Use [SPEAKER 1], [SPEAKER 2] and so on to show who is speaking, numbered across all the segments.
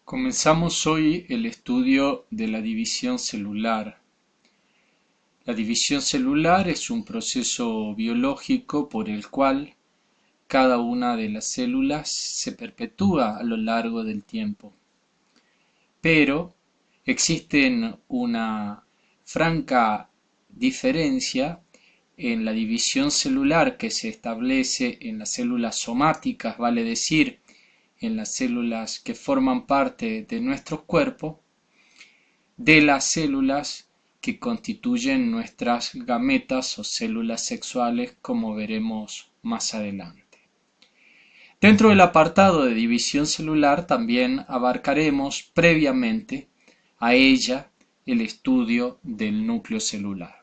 [SPEAKER 1] Comenzamos hoy el estudio de la división celular. La división celular es un proceso biológico por el cual cada una de las células se perpetúa a lo largo del tiempo. Pero existe una franca diferencia en la división celular que se establece en las células somáticas, vale decir, en las células que forman parte de nuestro cuerpo, de las células que constituyen nuestras gametas o células sexuales, como veremos más adelante. Dentro del apartado de división celular también abarcaremos previamente a ella el estudio del núcleo celular.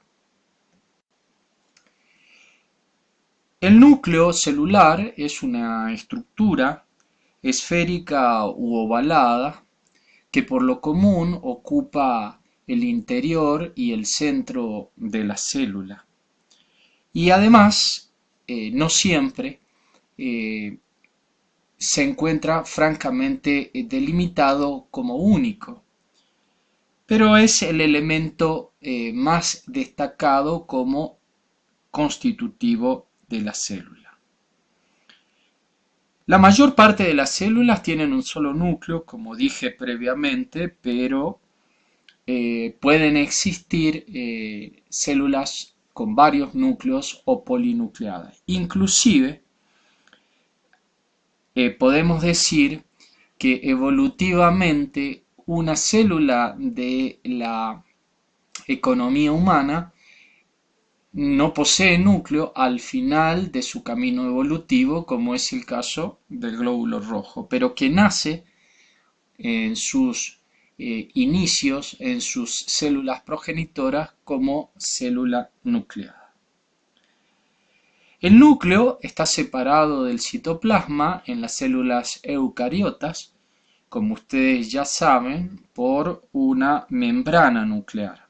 [SPEAKER 1] El núcleo celular es una estructura esférica u ovalada que por lo común ocupa el interior y el centro de la célula. Y además, no siempre se encuentra francamente delimitado como único, pero es el elemento más destacado como constitutivo de la célula. La mayor parte de las células tienen un solo núcleo, como dije previamente, pero pueden existir células con varios núcleos o polinucleadas. Inclusive, podemos decir que evolutivamente una célula de la economía humana no posee núcleo al final de su camino evolutivo, como es el caso del glóbulo rojo, pero que nace en sus inicios, en sus células progenitoras como célula nucleada. El núcleo está separado del citoplasma en las células eucariotas, como ustedes ya saben, por una membrana nuclear.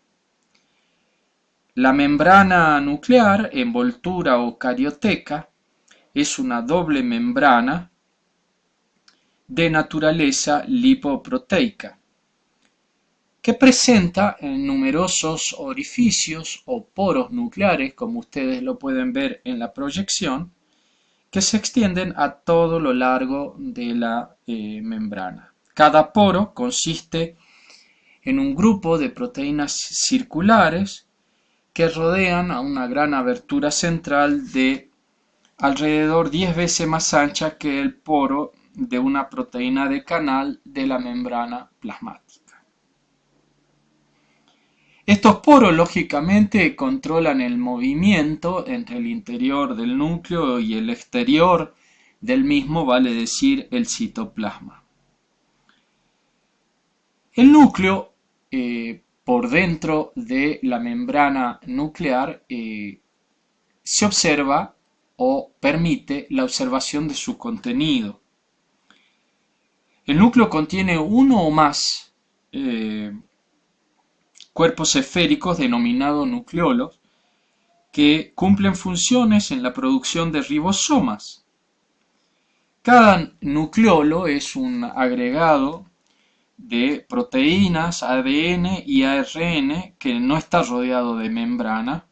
[SPEAKER 1] La membrana nuclear, envoltura o carioteca, es una doble membrana de naturaleza lipoproteica, que presenta numerosos orificios o poros nucleares, como ustedes lo pueden ver en la proyección, que se extienden a todo lo largo de la membrana. Cada poro consiste en un grupo de proteínas circulares que rodean a una gran abertura central de alrededor 10 veces más ancha que el poro de una proteína de canal de la membrana plasmática. Estos poros lógicamente controlan el movimiento entre el interior del núcleo y el exterior del mismo, vale decir, el citoplasma. El núcleo, por dentro de la membrana nuclear, se observa o permite la observación de su contenido. El núcleo contiene uno o más cuerpos esféricos denominados nucleolos que cumplen funciones en la producción de ribosomas. Cada nucleolo es un agregado de proteínas, ADN y ARN que no está rodeado de membrana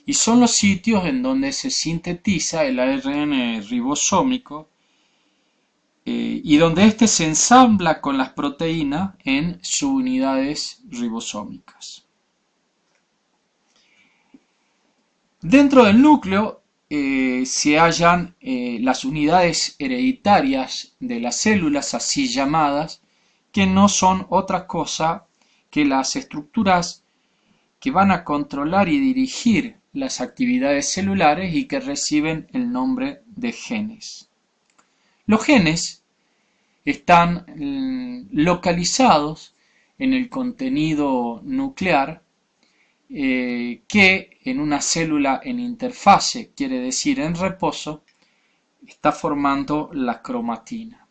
[SPEAKER 1] y son los sitios en donde se sintetiza el ARN ribosómico y donde éste se ensambla con las proteínas en subunidades ribosómicas. Dentro del núcleo se hallan las unidades hereditarias de las células, así llamadas, que no son otra cosa que las estructuras que van a controlar y dirigir las actividades celulares y que reciben el nombre de genes. Los genes están localizados en el contenido nuclear que en una célula en interfase, quiere decir en reposo, está formando la cromatina.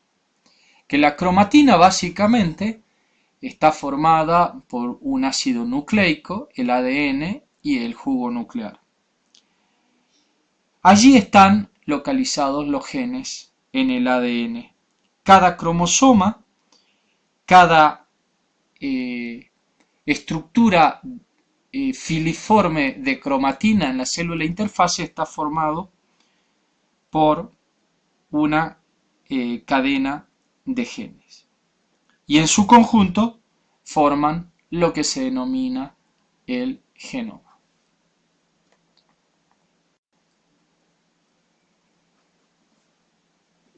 [SPEAKER 1] Que la cromatina básicamente está formada por un ácido nucleico, el ADN y el jugo nuclear. Allí están localizados los genes en el ADN. Cada cromosoma cada estructura filiforme de cromatina en la célula interfase está formado por una cadena de genes. Y en su conjunto forman lo que se denomina el genoma.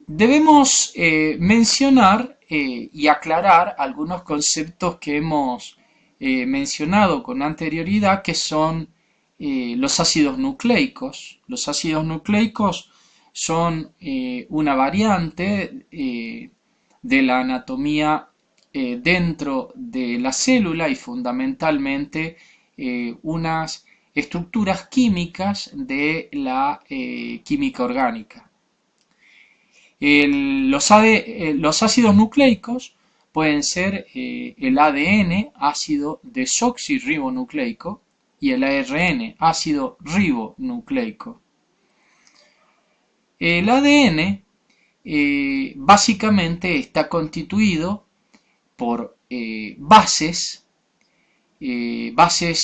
[SPEAKER 1] Debemos mencionar y aclarar algunos conceptos que hemos mencionado con anterioridad, que son los ácidos nucleicos. Los ácidos nucleicos son una variante de la anatomía dentro de la célula y fundamentalmente unas estructuras químicas de la química orgánica. Los ácidos nucleicos pueden ser el ADN, ácido desoxirribonucleico, y el ARN, ácido ribonucleico. El ADN básicamente está constituido por bases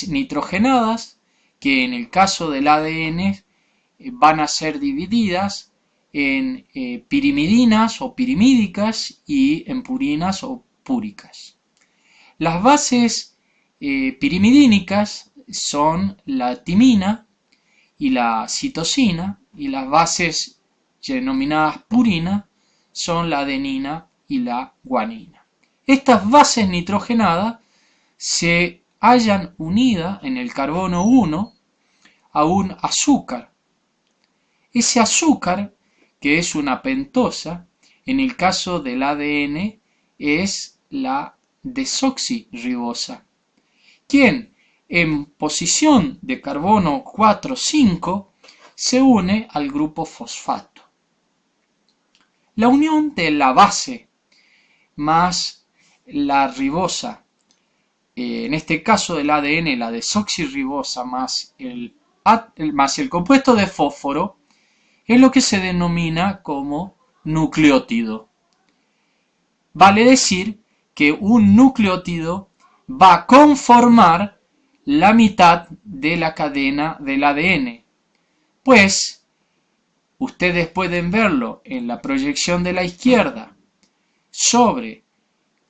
[SPEAKER 1] nitrogenadas, que en el caso del ADN van a ser divididas en pirimidinas o pirimídicas y en purinas o púricas. Las bases pirimidínicas son la timina y la citosina, y las bases denominadas purina son la adenina y la guanina. Estas bases nitrogenadas se hallan unidas en el carbono 1 a un azúcar. Ese azúcar, que es una pentosa, en el caso del ADN es la desoxirribosa, quien en posición de carbono 4,5 se une al grupo fosfato. La unión de la base más la ribosa, en este caso del ADN la desoxirribosa más el compuesto de fósforo, es lo que se denomina como nucleótido. Vale decir que un nucleótido va a conformar la mitad de la cadena del ADN, pues ustedes pueden verlo en la proyección de la izquierda sobre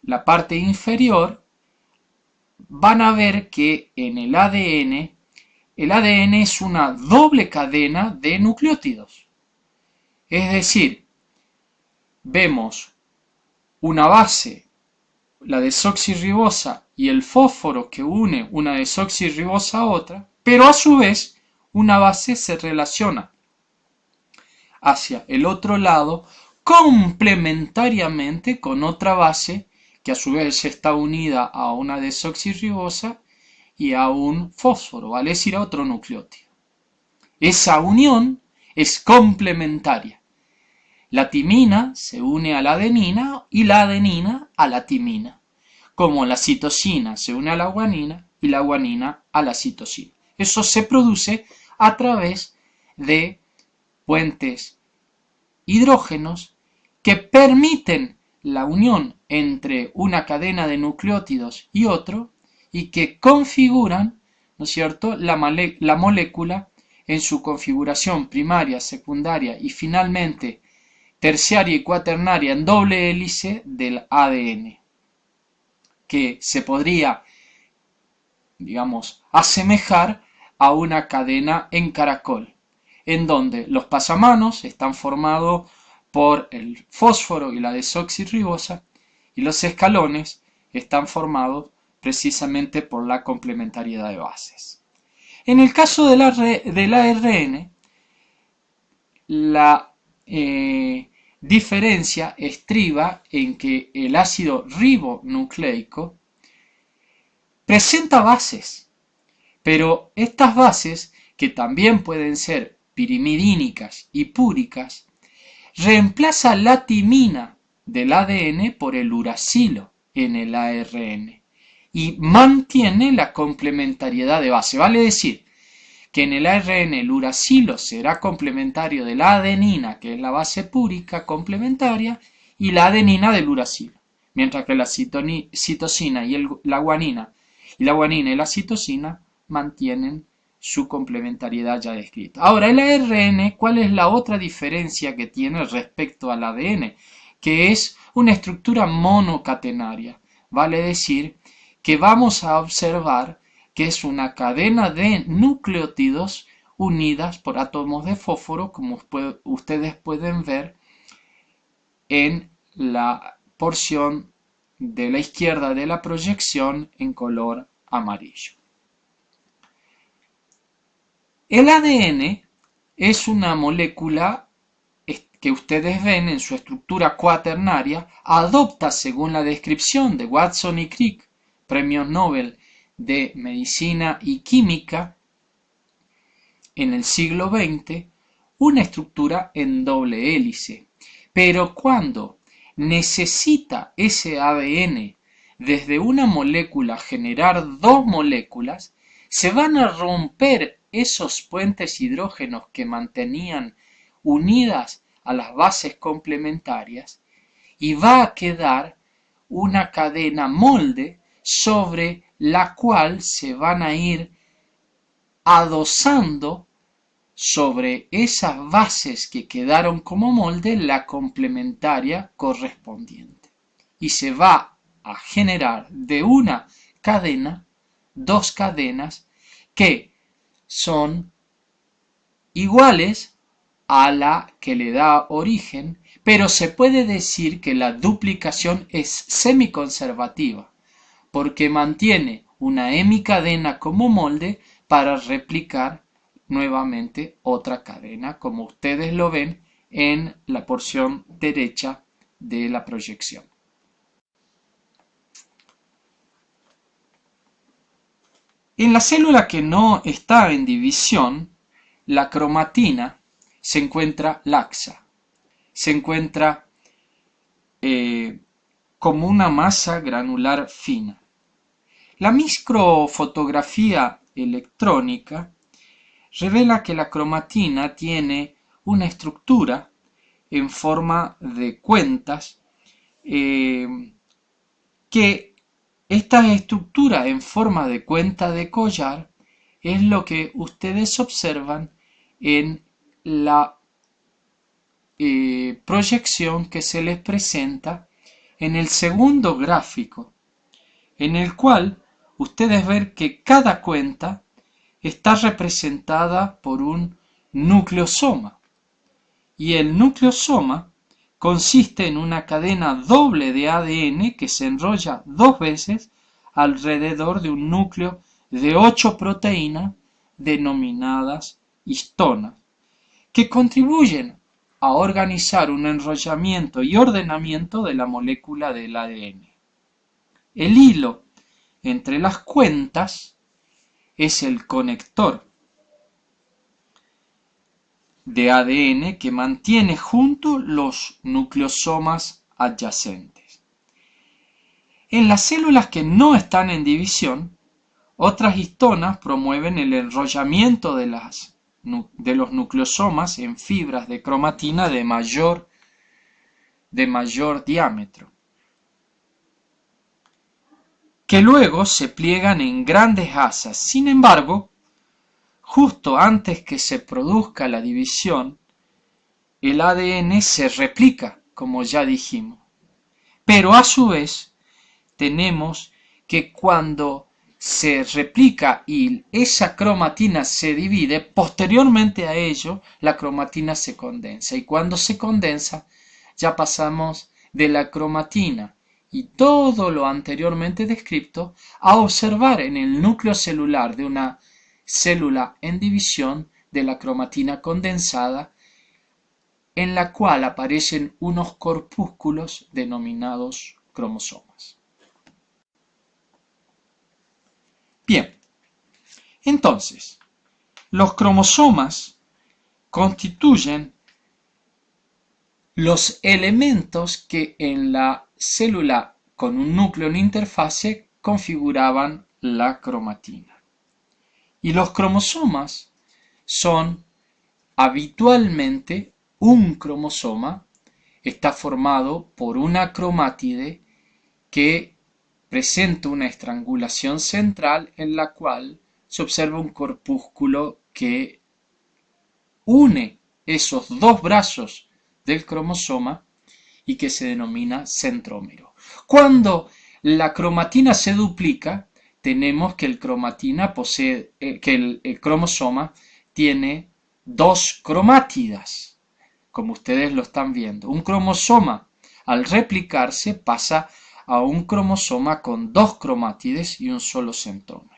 [SPEAKER 1] la parte inferior. Van a ver que en el ADN es una doble cadena de nucleótidos. Es decir, vemos una base, la desoxirribosa y el fósforo que une una desoxirribosa a otra, pero a su vez una base se relaciona hacia el otro lado complementariamente con otra base que a su vez está unida a una desoxirribosa y a un fósforo, vale decir a otro nucleótido. Esa unión es complementaria. La timina se une a la adenina y la adenina a la timina, como la citosina se une a la guanina y la guanina a la citosina. Eso se produce a través de puentes hidrógenos que permiten la unión entre una cadena de nucleótidos y otro y que configuran, ¿no es cierto?, la molécula en su configuración primaria, secundaria y finalmente terciaria y cuaternaria en doble hélice del ADN, que se podría, digamos, asemejar a una cadena en caracol, en donde los pasamanos están formados por el fósforo y la desoxirribosa y los escalones están formados precisamente por la complementariedad de bases. En el caso del ARN, la diferencia estriba en que el ácido ribonucleico presenta bases, pero estas bases, que también pueden ser pirimidínicas y púricas, reemplaza la timina del ADN por el uracilo en el ARN y mantiene la complementariedad de base. Vale decir que en el ARN el uracilo será complementario de la adenina, que es la base púrica complementaria, y la adenina del uracilo. mientras que la citosina y la guanina y la citosina mantienen su complementariedad ya descrita. Ahora, el ARN, ¿cuál es la otra diferencia que tiene respecto al ADN? Que es una estructura monocatenaria. Vale decir que vamos a observar que es una cadena de nucleótidos unidas por átomos de fósforo, como ustedes pueden ver en la porción de la izquierda de la proyección en color amarillo. El ADN es una molécula que ustedes ven en su estructura cuaternaria, adopta, según la descripción de Watson y Crick, premios Nobel de Medicina y Química en el siglo XX, una estructura en doble hélice. Pero cuando necesita ese ADN desde una molécula generar dos moléculas, se van a romper esos puentes hidrógenos que mantenían unidas a las bases complementarias y va a quedar una cadena molde sobre la cual se van a ir adosando sobre esas bases que quedaron como molde la complementaria correspondiente. Y se va a generar de una cadena dos cadenas que son iguales a la que le da origen, pero se puede decir que la duplicación es semiconservativa, porque mantiene una hemicadena como molde para replicar nuevamente otra cadena, como ustedes lo ven en la porción derecha de la proyección. En la célula que no está en división, la cromatina se encuentra laxa, se encuentra como una masa granular fina. La microfotografía electrónica revela que la cromatina tiene una estructura en forma de cuentas que esta estructura en forma de cuenta de collar es lo que ustedes observan en la proyección que se les presenta en el segundo gráfico, en el cual ustedes ven que cada cuenta está representada por un nucleosoma, y el nucleosoma consiste en una cadena doble de ADN que se enrolla dos veces alrededor de un núcleo de 8 proteínas denominadas histonas, que contribuyen a organizar un enrollamiento y ordenamiento de la molécula del ADN. El hilo entre las cuentas es el conector de ADN que mantiene juntos los nucleosomas adyacentes. En las células que no están en división, otras histonas promueven el enrollamiento de los nucleosomas en fibras de cromatina de mayor diámetro, que luego se pliegan en grandes asas. Sin embargo, justo antes que se produzca la división, el ADN se replica, como ya dijimos. Pero a su vez, tenemos que cuando se replica y esa cromatina se divide, posteriormente a ello, la cromatina se condensa. Y cuando se condensa, ya pasamos de la cromatina y todo lo anteriormente descrito a observar en el núcleo celular de una célula en división de la cromatina condensada, en la cual aparecen unos corpúsculos denominados cromosomas. Bien, entonces, los cromosomas constituyen los elementos que en la célula con un núcleo en interfase configuraban la cromatina. Y los cromosomas son habitualmente un cromosoma, está formado por una cromátide que presenta una estrangulación central en la cual se observa un corpúsculo que une esos dos brazos del cromosoma y que se denomina centrómero. Cuando la cromatina se duplica, tenemos que el cromosoma tiene dos cromátidas, como ustedes lo están viendo. Un cromosoma, al replicarse, pasa a un cromosoma con dos cromátides y un solo centrómero.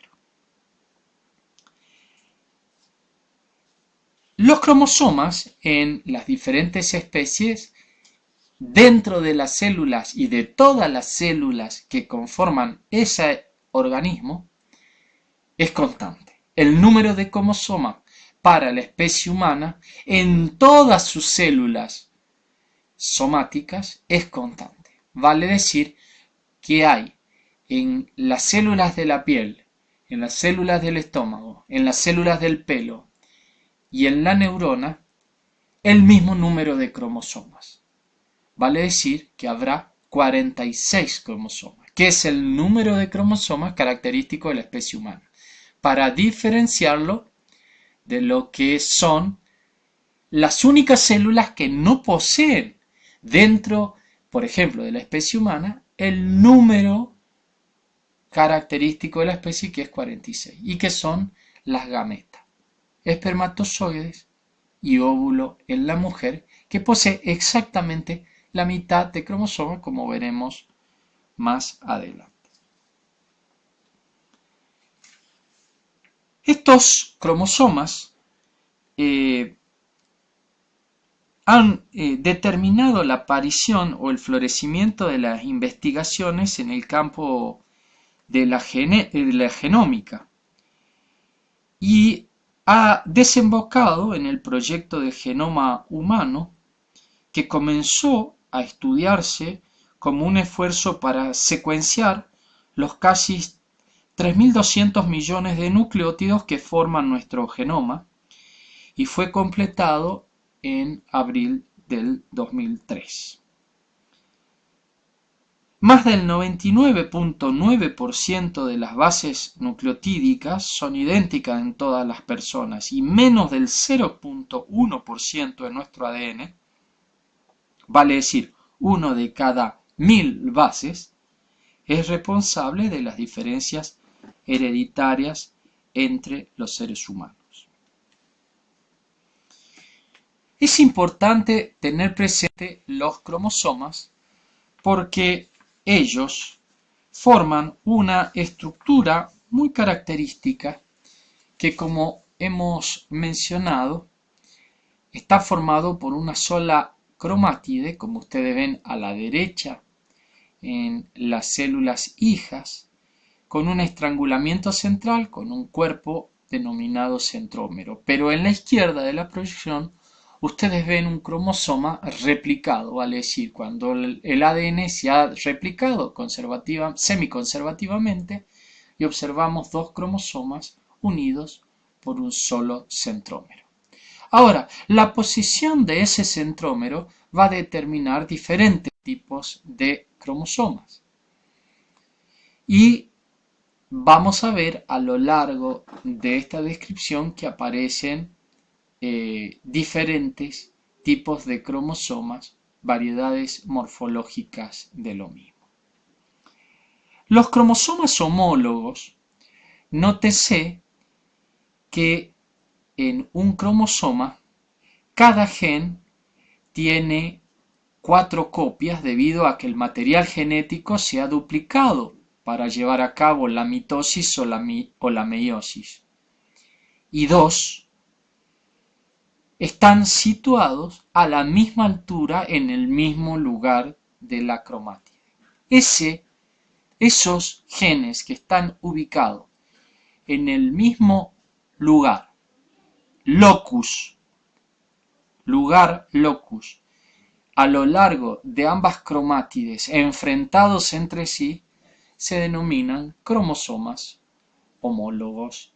[SPEAKER 1] Los cromosomas en las diferentes especies, dentro de las células y de todas las células que conforman ese organismo, es constante. El número de cromosomas para la especie humana en todas sus células somáticas es constante. Vale decir que hay en las células de la piel, en las células del estómago, en las células del pelo y en la neurona el mismo número de cromosomas. Vale decir que habrá 46 cromosomas, que es el número de cromosomas característico de la especie humana, para diferenciarlo de lo que son las únicas células que no poseen dentro, por ejemplo, de la especie humana, el número característico de la especie, que es 46, y que son las gametas, espermatozoides y óvulo en la mujer, que posee exactamente la mitad de cromosomas, como veremos más adelante. Estos cromosomas han determinado la aparición o el florecimiento de las investigaciones en el campo de la genómica y ha desembocado en el proyecto de genoma humano, que comenzó a estudiarse como un esfuerzo para secuenciar los casi 3.200 millones de nucleótidos que forman nuestro genoma, y fue completado en abril del 2003. Más del 99.9% de las bases nucleotídicas son idénticas en todas las personas, y menos del 0.1% de nuestro ADN, vale decir, uno de cada 1000 bases, es responsable de las diferencias hereditarias entre los seres humanos. Es importante tener presente los cromosomas porque ellos forman una estructura muy característica que, como hemos mencionado, está formado por una sola cromátide, como ustedes ven a la derecha en las células hijas, con un estrangulamiento central con un cuerpo denominado centrómero. Pero en la izquierda de la proyección ustedes ven un cromosoma replicado, vale decir, cuando el ADN se ha replicado semiconservativamente y observamos dos cromosomas unidos por un solo centrómero. Ahora, la posición de ese centrómero va a determinar diferentes tipos de cromosomas. Y vamos a ver a lo largo de esta descripción que aparecen diferentes tipos de cromosomas, variedades morfológicas de lo mismo. Los cromosomas homólogos, nótese que en un cromosoma cada gen tiene 4 copias debido a que el material genético se ha duplicado para llevar a cabo la mitosis o la meiosis. Y 2 están situados a la misma altura en el mismo lugar de la cromátide. Esos genes que están ubicados en el mismo lugar, locus, a lo largo de ambas cromátides enfrentados entre sí, se denominan cromosomas homólogos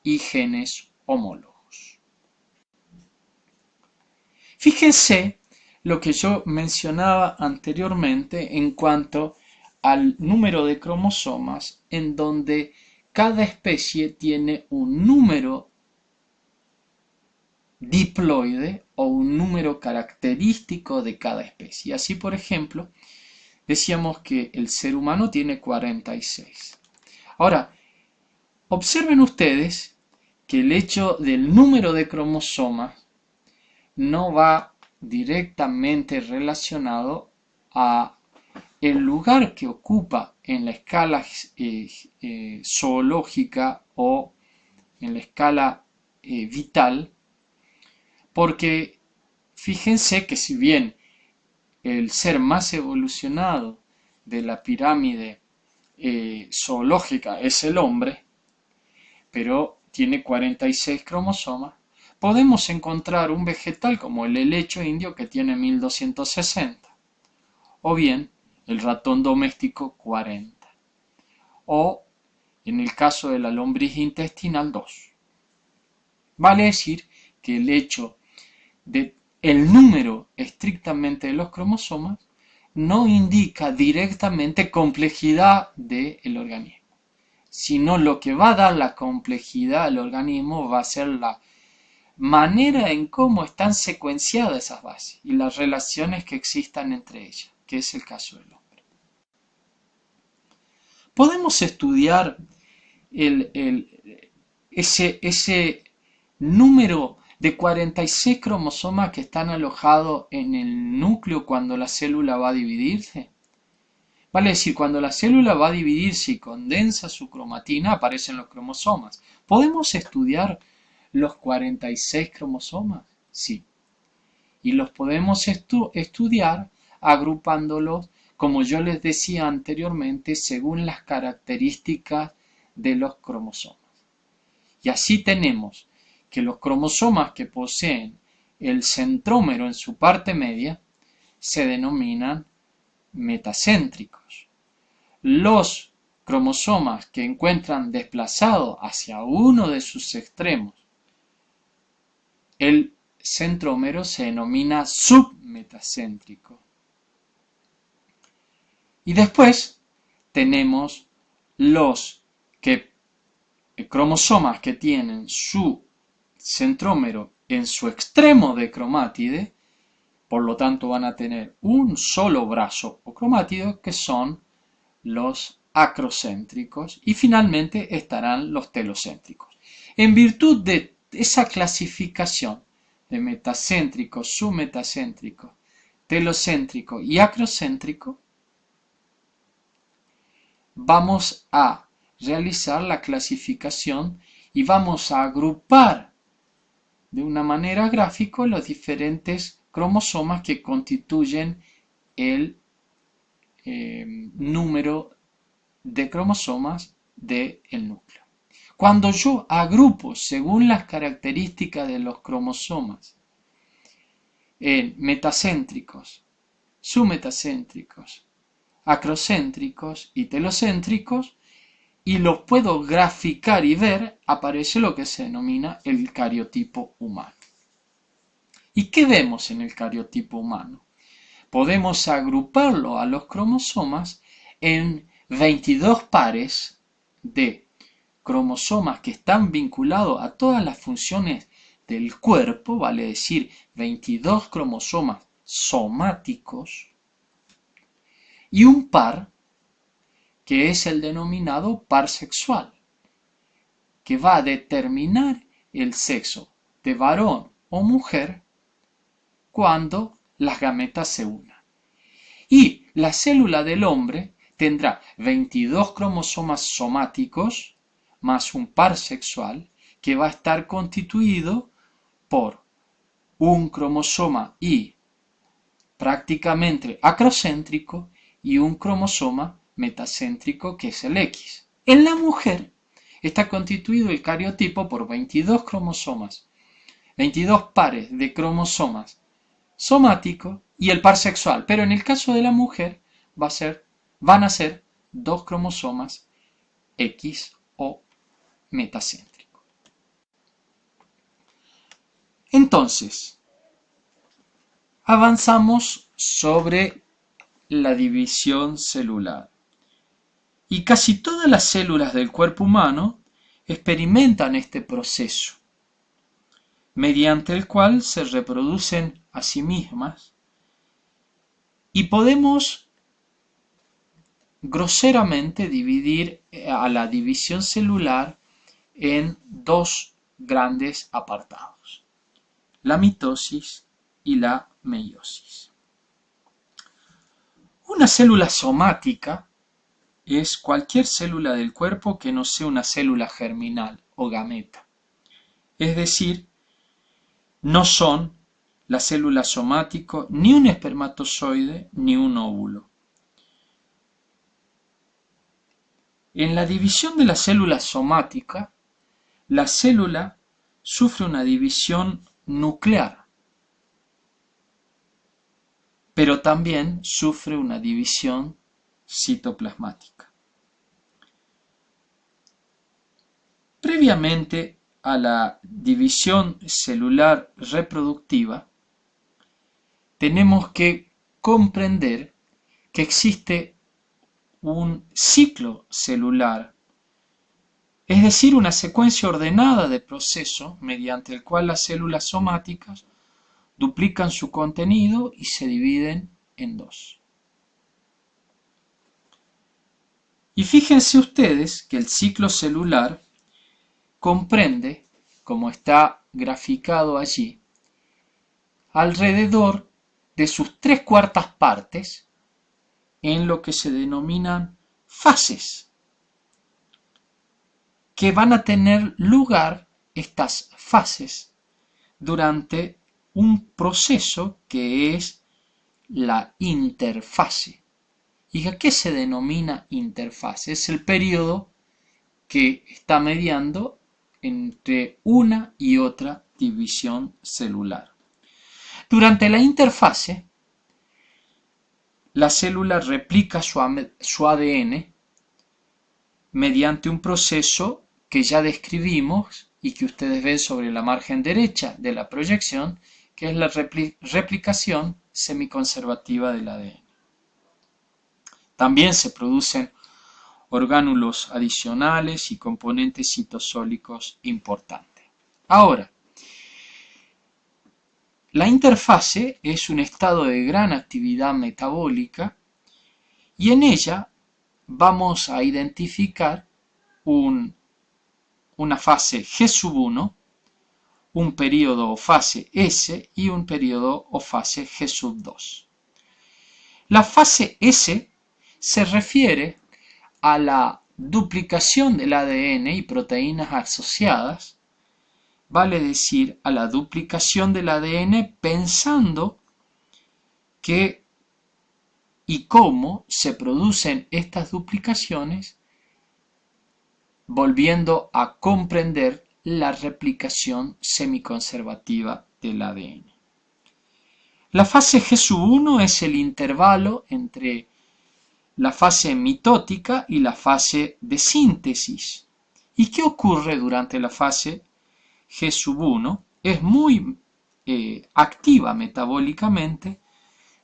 [SPEAKER 1] y genes homólogos. Fíjense lo que yo mencionaba anteriormente en cuanto al número de cromosomas en donde cada especie tiene un número diploide o un número característico de cada especie. Así, por ejemplo, decíamos que el ser humano tiene 46. Ahora, observen ustedes que el hecho del número de cromosomas no va directamente relacionado a el lugar que ocupa en la escala zoológica o en la escala vital, porque fíjense que si bien el ser más evolucionado de la pirámide zoológica es el hombre, pero tiene 46 cromosomas, podemos encontrar un vegetal como el helecho indio que tiene 1260, o bien el ratón doméstico 40, o en el caso de la lombriz intestinal 2. Vale decir que el hecho de el número estrictamente de los cromosomas no indica directamente complejidad del organismo, sino lo que va a dar la complejidad al organismo va a ser la manera en cómo están secuenciadas esas bases y las relaciones que existan entre ellas, que es el caso del hombre. Podemos estudiar ese número de 46 cromosomas que están alojados en el núcleo cuando la célula va a dividirse. Vale decir, cuando la célula va a dividirse y condensa su cromatina, aparecen los cromosomas. ¿Podemos estudiar los 46 cromosomas? Sí. Y los podemos estudiar agrupándolos, como yo les decía anteriormente, según las características de los cromosomas. Y así tenemos que los cromosomas que poseen el centrómero en su parte media se denominan metacéntricos. Los cromosomas que encuentran desplazado hacia uno de sus extremos el centrómero se denomina submetacéntrico. Y después tenemos los cromosomas que tienen su centrómero en su extremo de cromátide, por lo tanto van a tener un solo brazo o cromátido, que son los acrocéntricos, y finalmente estarán los telocéntricos. En virtud de esa clasificación de metacéntrico, submetacéntrico, telocéntrico y acrocéntrico, vamos a realizar la clasificación y vamos a agrupar de una manera gráfica los diferentes cromosomas que constituyen el número de cromosomas del núcleo. Cuando yo agrupo según las características de los cromosomas en metacéntricos, submetacéntricos, acrocéntricos y telocéntricos, y los puedo graficar y ver, aparece lo que se denomina el cariotipo humano. ¿Y qué vemos en el cariotipo humano? Podemos agruparlo a los cromosomas en 22 pares de cromosomas que están vinculados a todas las funciones del cuerpo, vale decir, 22 cromosomas somáticos, y un par que es el denominado par sexual, que va a determinar el sexo de varón o mujer cuando las gametas se unan. Y la célula del hombre tendrá 22 cromosomas somáticos más un par sexual que va a estar constituido por un cromosoma Y prácticamente acrocéntrico y un cromosoma metacéntrico que es el X. En la mujer está constituido el cariotipo por 22 cromosomas, 22 pares de cromosomas somáticos y el par sexual, pero en el caso de la mujer van a ser 2 cromosomas X o metacéntrico. Entonces, avanzamos sobre la división celular. Y casi todas las células del cuerpo humano experimentan este proceso, mediante el cual se reproducen a sí mismas, y podemos groseramente dividir a la división celular en dos grandes apartados: la mitosis y la meiosis. Una célula somática es cualquier célula del cuerpo que no sea una célula germinal o gameta. Es decir, no son la célula somática ni un espermatozoide ni un óvulo. En la división de la célula somática, la célula sufre una división nuclear, pero también sufre una división citoplasmática. Previamente a la división celular reproductiva, tenemos que comprender que existe un ciclo celular, es decir, una secuencia ordenada de procesos mediante el cual las células somáticas duplican su contenido y se dividen en dos. Y fíjense ustedes que el ciclo celular comprende, como está graficado allí, alrededor de sus 3/4 partes en lo que se denominan fases, que van a tener lugar estas fases durante un proceso que es la interfase. ¿Y a qué se denomina interfase? Es el periodo que está mediando entre una y otra división celular. Durante la interfase, la célula replica su ADN mediante un proceso que ya describimos y que ustedes ven sobre la margen derecha de la proyección, que es la replicación semiconservativa del ADN. También se producen orgánulos adicionales y componentes citosólicos importantes. Ahora, la interfase es un estado de gran actividad metabólica y en ella vamos a identificar una fase G1, un periodo o fase S y un periodo o fase G2. La fase S se refiere a la duplicación del ADN y proteínas asociadas, vale decir, a la duplicación del ADN pensando que y cómo se producen estas duplicaciones, volviendo a comprender la replicación semiconservativa del ADN. La fase G1 es el intervalo entre la fase mitótica y la fase de síntesis. ¿Y qué ocurre durante la fase G1? Es muy activa metabólicamente,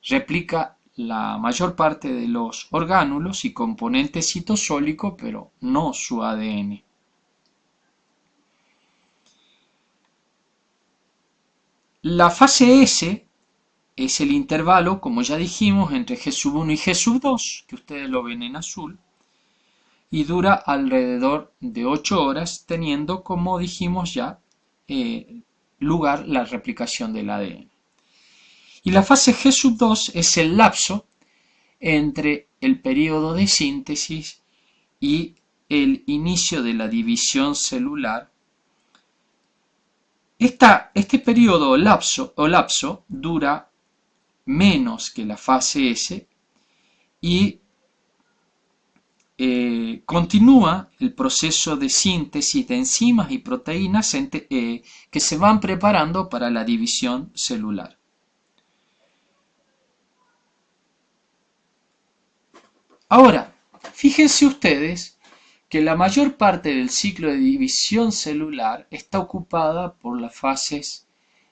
[SPEAKER 1] replica la mayor parte de los orgánulos y componentes citosólicos, pero no su ADN. La fase S es el intervalo, como ya dijimos, entre G1 y G2, que ustedes lo ven en azul, y dura alrededor de 8 horas, teniendo, como dijimos ya, lugar la replicación del ADN. Y la fase G2 es el lapso entre el periodo de síntesis y el inicio de la división celular. Este periodo o lapso dura menos que la fase S y continúa el proceso de síntesis de enzimas y proteínas que se van preparando para la división celular. Ahora, fíjense ustedes que la mayor parte del ciclo de división celular está ocupada por las fases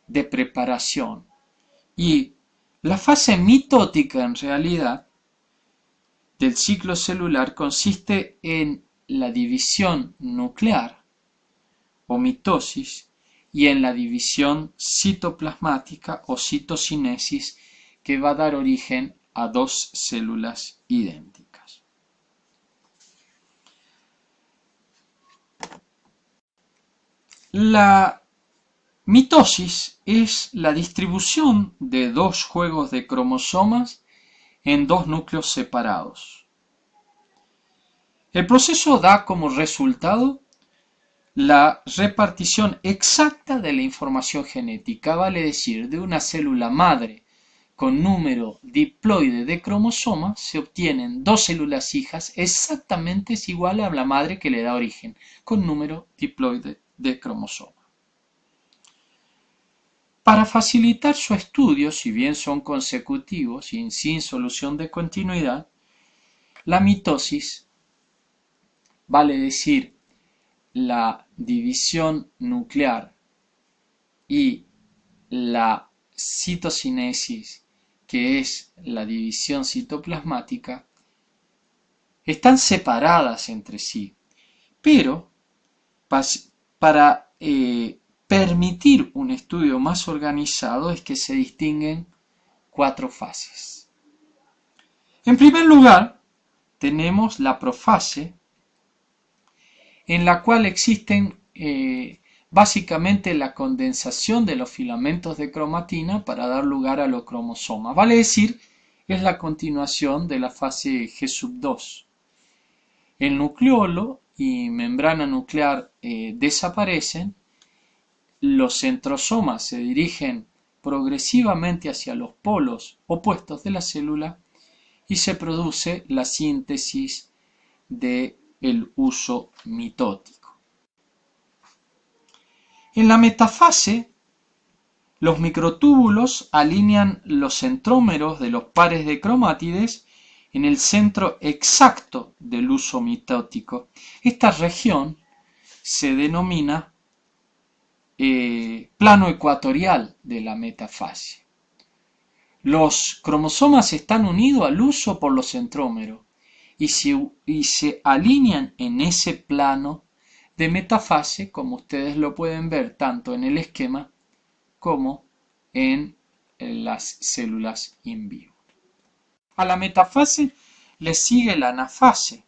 [SPEAKER 1] de preparación y la fase mitótica en realidad del ciclo celular consiste en la división nuclear o mitosis y en la división citoplasmática o citocinesis que va a dar origen a dos células idénticas. La mitosis es la distribución de dos juegos de cromosomas en dos núcleos separados. El proceso da como resultado la repartición exacta de la información genética, vale decir, de una célula madre con número diploide de cromosomas se obtienen dos células hijas exactamente igual a la madre que le da origen, con número diploide de cromosomas. Para facilitar su estudio, si bien son consecutivos y sin solución de continuidad, la mitosis, vale decir, la división nuclear y la citocinesis, que es la división citoplasmática, están separadas entre sí, pero para permitir un estudio más organizado es que se distinguen cuatro fases. En primer lugar, tenemos la profase, en la cual existen básicamente la condensación de los filamentos de cromatina para dar lugar a los cromosomas. Vale decir, es la continuación de la fase G2. El nucleolo y membrana nuclear desaparecen, los centrosomas se dirigen progresivamente hacia los polos opuestos de la célula y se produce la síntesis del uso mitótico. En la metafase, los microtúbulos alinean los centrómeros de los pares de cromátides en el centro exacto del uso mitótico. Esta región se denomina plano ecuatorial de la metafase. Los cromosomas están unidos al uso por los centrómeros y se alinean en ese plano de metafase, como ustedes lo pueden ver tanto en el esquema como en las células in vivo. A la metafase le sigue la anafase,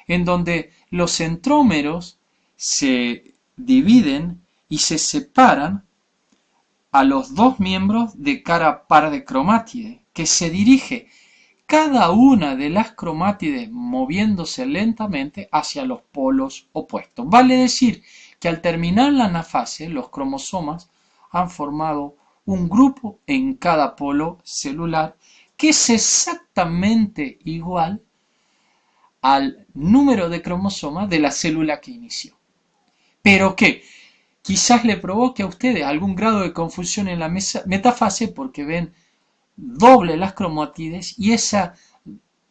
[SPEAKER 1] en donde los centrómeros se dividen y se separan a los dos miembros de cada par de cromátides, que se dirige cada una de las cromátides moviéndose lentamente hacia los polos opuestos. Vale decir que al terminar la anafase, los cromosomas han formado un grupo en cada polo celular que es exactamente igual al número de cromosomas de la célula que inició. Pero que quizás le provoque a ustedes algún grado de confusión en la metafase porque ven doble las cromátides y esa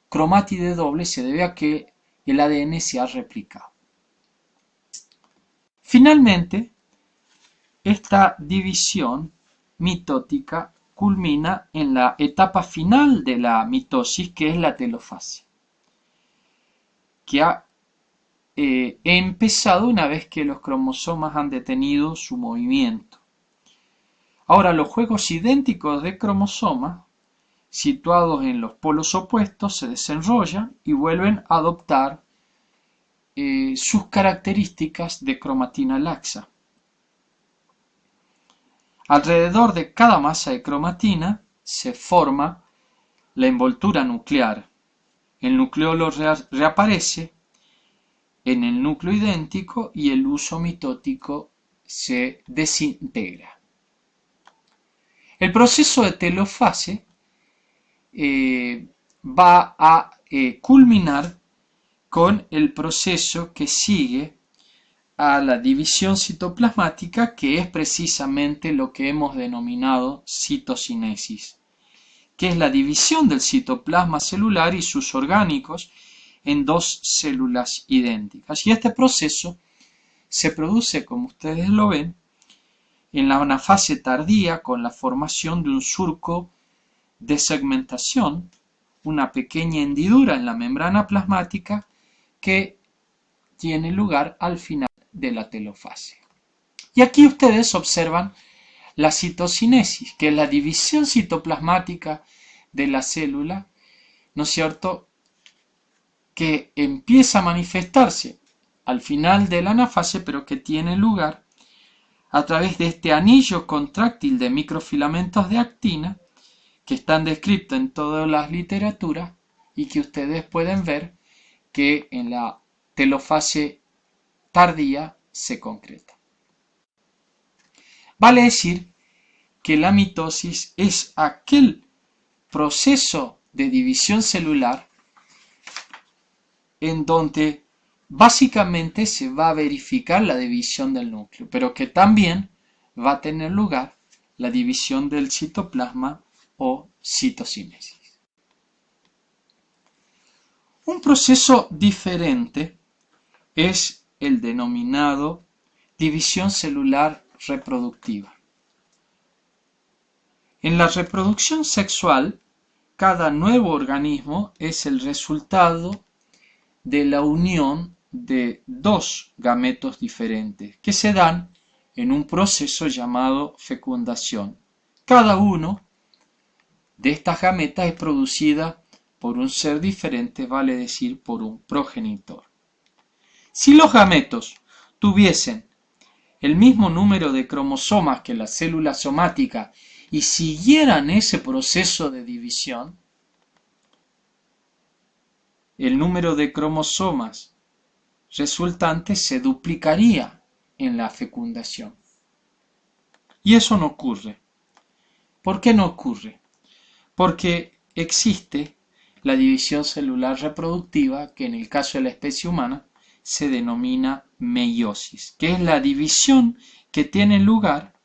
[SPEAKER 1] cromátide doble se debe a que el ADN se ha replicado. Finalmente, esta división mitótica culmina en la etapa final de la mitosis, que es la telofase, que ha empezado una vez que los cromosomas han detenido su movimiento. Ahora, los juegos idénticos de cromosomas, situados en los polos opuestos, se desenrollan y vuelven a adoptar sus características de cromatina laxa. Alrededor de cada masa de cromatina se forma la envoltura nuclear. El nucleolo reaparece en el núcleo idéntico y el uso mitótico se desintegra. El proceso de telofase va a culminar con el proceso que sigue a la división citoplasmática, que es precisamente lo que hemos denominado citocinesis, que es la división del citoplasma celular y sus orgánicos en dos células idénticas. Y este proceso se produce, como ustedes lo ven, en una fase tardía con la formación de un surco de segmentación, una pequeña hendidura en la membrana plasmática que tiene lugar al final de la telofase. Y aquí ustedes observan la citocinesis, que es la división citoplasmática de la célula, ¿no es cierto?, que empieza a manifestarse al final de la anafase, pero que tiene lugar a través de este anillo contráctil de microfilamentos de actina que están descritos en todas las literaturas y que ustedes pueden ver que en la telofase tardía se concreta. Vale decir que la mitosis es aquel proceso de división celular en donde básicamente se va a verificar la división del núcleo, pero que también va a tener lugar la división del citoplasma o citocinesis. Un proceso diferente es el denominado división celular reproductiva. En la reproducción sexual, cada nuevo organismo es el resultado de la unión de dos gametos diferentes que se dan en un proceso llamado fecundación. Cada uno de estas gametas es producida por un ser diferente, vale decir, por un progenitor. Si los gametos tuviesen el mismo número de cromosomas que la célula somática y siguieran ese proceso de división, el número de cromosomas resultante se duplicaría en la fecundación. Y eso no ocurre. ¿Por qué no ocurre? Porque existe la división celular reproductiva, que en el caso de la especie humana se denomina meiosis, que es la división que tiene lugar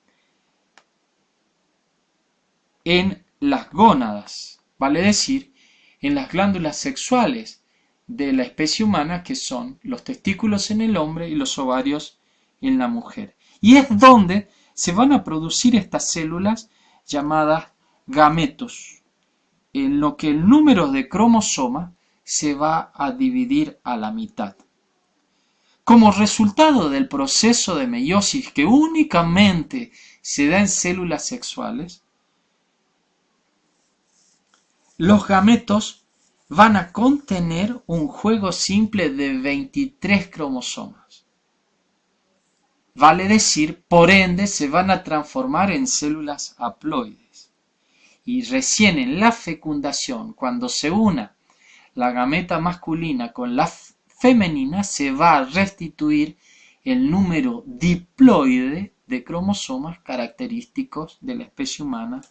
[SPEAKER 1] en las gónadas, vale decir, en las glándulas sexuales de la especie humana, que son los testículos en el hombre y los ovarios en la mujer. Y es donde se van a producir estas células llamadas gametos, en lo que el número de cromosomas se va a dividir a la mitad. Como resultado del proceso de meiosis, que únicamente se da en células sexuales, los gametos van a contener un juego simple de 23 cromosomas. Vale decir, por ende, se van a transformar en células haploides. Y recién en la fecundación, cuando se una la gameta masculina con la femenina, se va a restituir el número diploide de cromosomas característicos de la especie humana,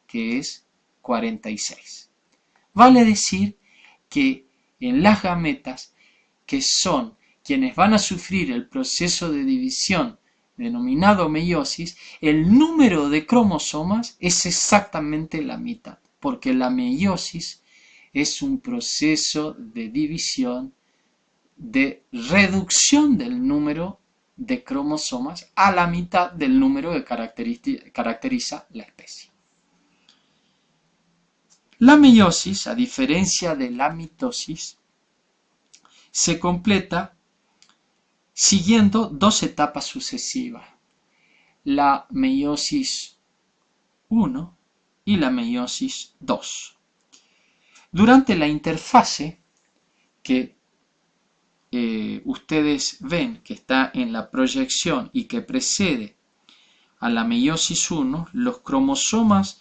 [SPEAKER 1] que es 46. Vale decir que en las gametas, que son quienes van a sufrir el proceso de división denominado meiosis, el número de cromosomas es exactamente la mitad, porque la meiosis es un proceso de división, de reducción del número de cromosomas a la mitad del número que caracteriza la especie. La meiosis, a diferencia de la mitosis, se completa siguiendo dos etapas sucesivas, la meiosis 1 y la meiosis 2. Durante la interfase que ustedes ven que está en la proyección y que precede a la meiosis 1, los cromosomas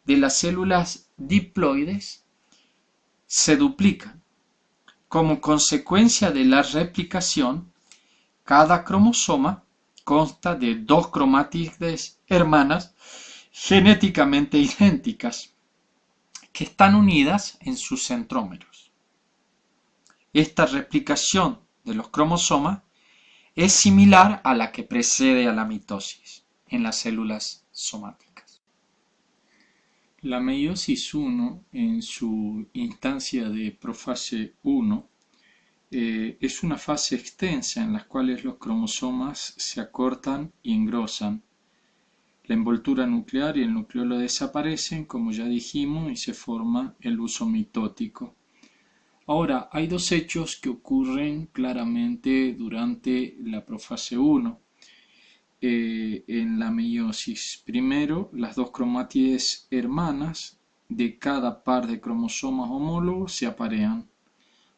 [SPEAKER 1] de las células diploides se duplican. Como consecuencia de la replicación, cada cromosoma consta de dos cromátides hermanas genéticamente idénticas que están unidas en sus centrómeros. Esta replicación de los cromosomas es similar a la que precede a la mitosis en las células somáticas. La meiosis 1, en su instancia de profase 1, es una fase extensa en la cual los cromosomas se acortan y engrosan. La envoltura nuclear y el nucleolo desaparecen, como ya dijimos, y se forma el uso mitótico. Ahora, hay dos hechos que ocurren claramente durante la profase 1 en la meiosis. Primero, las dos cromátides hermanas de cada par de cromosomas homólogos se aparean,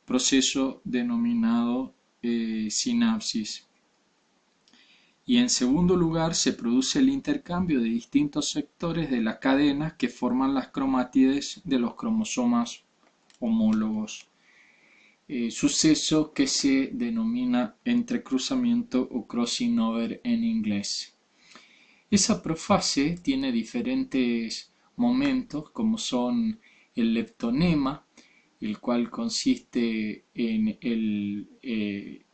[SPEAKER 1] proceso denominado sinapsis. Y en segundo lugar, se produce el intercambio de distintos sectores de la cadena que forman las cromátides de los cromosomas homólogos. Suceso que se denomina entrecruzamiento o crossing over en inglés. Esa profase tiene diferentes momentos, como son el leptonema, el cual consiste en el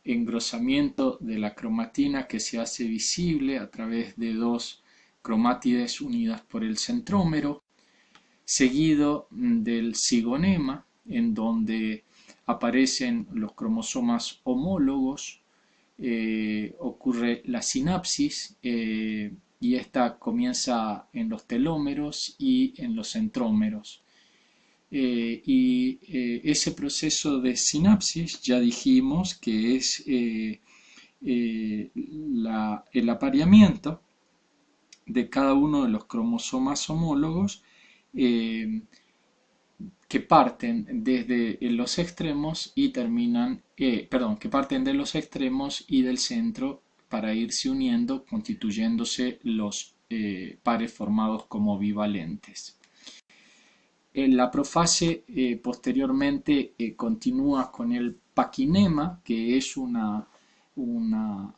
[SPEAKER 1] engrosamiento de la cromatina que se hace visible a través de dos cromátides unidas por el centrómero, seguido del cigonema, en donde aparecen los cromosomas homólogos, ocurre la sinapsis y esta comienza en los telómeros y en los centrómeros. Ese proceso de sinapsis ya dijimos que es el apareamiento de cada uno de los cromosomas homólogos que parten desde los extremos y terminan, que parten de los extremos y del centro para irse uniendo, constituyéndose los pares formados como bivalentes. La profase posteriormente continúa con el paquinema, que es una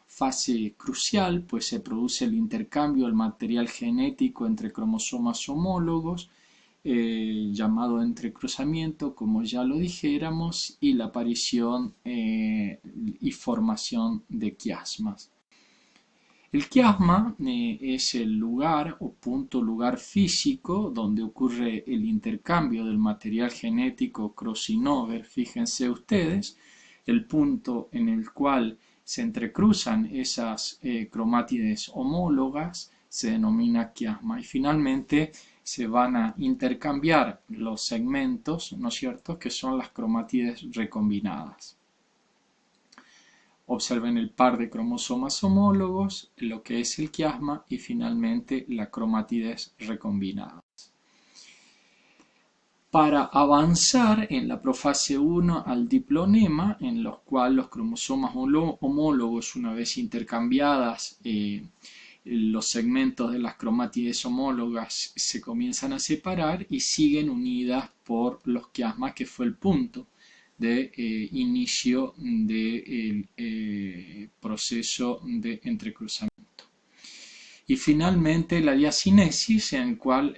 [SPEAKER 1] fase crucial, pues se produce el intercambio del material genético entre cromosomas homólogos, llamado entrecruzamiento, como ya lo dijéramos, y la aparición y formación de quiasmas. El quiasma es el lugar o lugar físico donde ocurre el intercambio del material genético crossing over. Fíjense ustedes, el punto en el cual se entrecruzan esas cromátides homólogas se denomina quiasma, y finalmente se van a intercambiar los segmentos, ¿no es cierto?, que son las cromátides recombinadas. Observen el par de cromosomas homólogos, lo que es el quiasma y finalmente la cromátides recombinadas. Para avanzar en la profase 1 al diplonema, en los cuales los cromosomas homólogos, una vez intercambiadas, los segmentos de las cromátides homólogas se comienzan a separar y siguen unidas por los quiasmas, que fue el punto de inicio del proceso de entrecruzamiento. Y finalmente la diacinesis, en la cual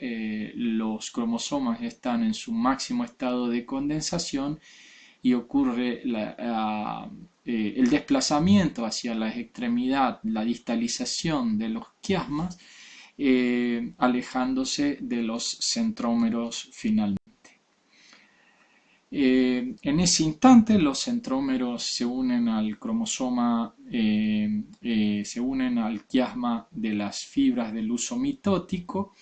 [SPEAKER 1] los cromosomas están en su máximo estado de condensación y ocurre el desplazamiento hacia la extremidad, la distalización de los quiasmas, alejándose de los centrómeros finalmente. En ese instante los centrómeros se unen al cromosoma, se unen al quiasma de las fibras del uso mitótico.